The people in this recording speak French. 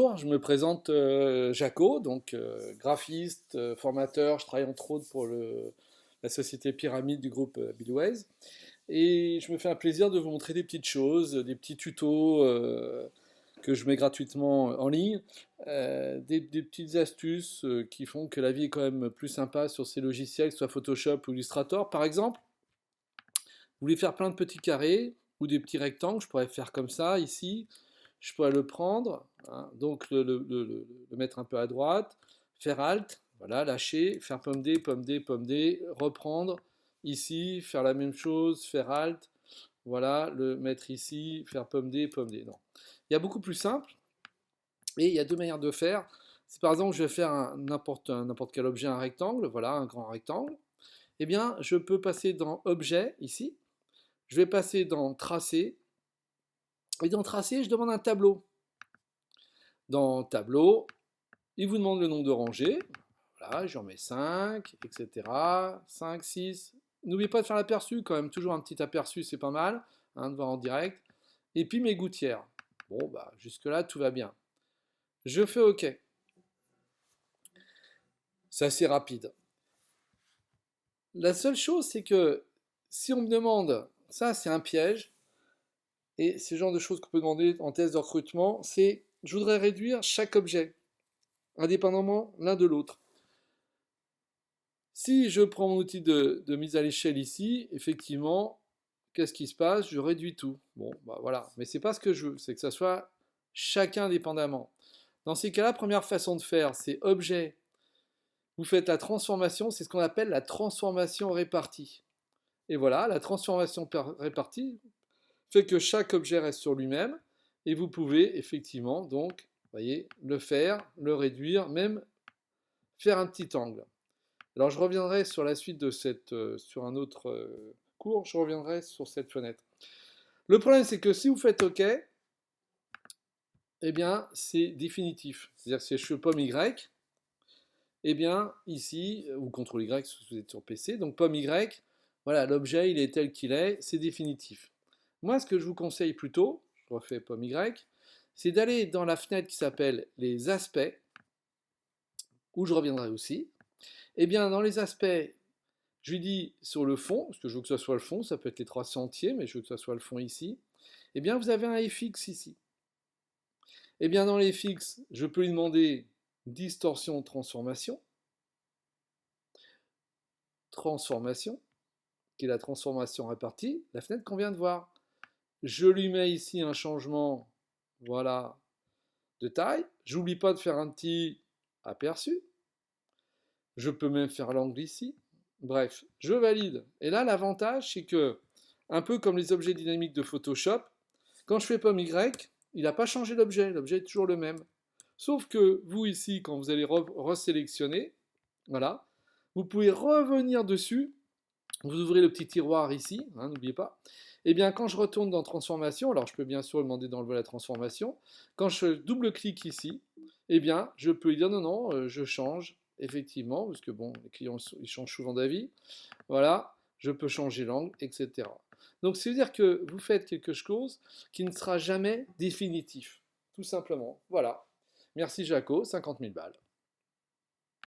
Bonjour, je me présente Jaco, donc graphiste, formateur, je travaille entre autres pour la société Pyramide du groupe Billways. Et je me fais un plaisir de vous montrer des petites choses, des petits tutos que je mets gratuitement en ligne, des petites astuces qui font que la vie est quand même plus sympa sur ces logiciels, que ce soit Photoshop ou Illustrator par exemple. Vous voulez faire plein de petits carrés ou des petits rectangles, je pourrais faire comme ça ici. Je pourrais le prendre, hein, donc le mettre un peu à droite, faire Alt, voilà, lâcher, faire pomme D, pomme D, pomme D, reprendre ici, faire la même chose, faire Alt, voilà, le mettre ici, faire pomme D, pomme D. Non. Il y a beaucoup plus simple, et il y a deux manières de faire. Si par exemple je vais faire n'importe quel objet, un rectangle, voilà, un grand rectangle, eh bien je peux passer dans Objet, ici, je vais passer dans Tracé, et dans Tracé, je demande un tableau. Dans Tableau, il vous demande le nombre de rangées. Voilà, j'en mets 5, etc. 5, 6. N'oubliez pas de faire l'aperçu quand même. Toujours un petit aperçu, c'est pas mal, hein, de voir en direct. Et puis mes gouttières. Bon, bah, jusque-là, tout va bien. Je fais OK. C'est assez rapide. La seule chose, c'est que si on me demande, ça c'est un piège, et c'est le genre de choses qu'on peut demander en test de recrutement, c'est je voudrais réduire chaque objet, indépendamment l'un de l'autre. Si je prends mon outil de mise à l'échelle ici, effectivement, qu'est-ce qui se passe? Je réduis tout. Bon, bah voilà. Mais c'est pas ce que je veux, c'est que ça soit chacun indépendamment. Dans ces cas-là, première façon de faire, c'est objet. Vous faites la transformation, c'est ce qu'on appelle la transformation répartie. Et voilà, la transformation répartie fait que chaque objet reste sur lui-même et vous pouvez effectivement donc, vous voyez, le faire, le réduire, même faire un petit angle. Alors je reviendrai sur la suite de sur un autre cours, je reviendrai sur cette fenêtre. Le problème c'est que si vous faites OK, eh bien c'est définitif. C'est-à-dire que si je fais pomme Y, eh bien ici, ou CTRL Y si vous êtes sur PC, donc pomme Y, voilà, l'objet il est tel qu'il est, c'est définitif. Moi ce que je vous conseille plutôt, je refais pomme Y, c'est d'aller dans la fenêtre qui s'appelle les aspects, où je reviendrai aussi. Eh bien dans les aspects, je lui dis sur le fond, parce que je veux que ce soit le fond, ça peut être les 300 entiers, mais je veux que ce soit le fond ici. Eh bien, vous avez un FX ici. Eh bien, dans les FX, je peux lui demander distorsion, transformation. Transformation, qui est la transformation répartie, la fenêtre qu'on vient de voir. Je lui mets ici un changement, voilà, de taille. J'oublie pas de faire un petit aperçu. Je peux même faire l'angle ici. Bref, je valide. Et là, l'avantage, c'est que, un peu comme les objets dynamiques de Photoshop, quand je fais pomme Y, il n'a pas changé l'objet est toujours le même. Sauf que vous ici, quand vous allez resélectionner, voilà, vous pouvez revenir dessus, vous ouvrez le petit tiroir ici, hein, n'oubliez pas, et bien quand je retourne dans transformation, alors je peux bien sûr demander d'enlever la transformation, quand je double-clique ici, eh bien je peux lui dire non, non, je change, effectivement, parce que bon, les clients ils changent souvent d'avis, voilà, je peux changer l'angle, etc. Donc ça veut dire que vous faites quelque chose qui ne sera jamais définitif, tout simplement. Voilà. Merci Jaco, 50 000 balles.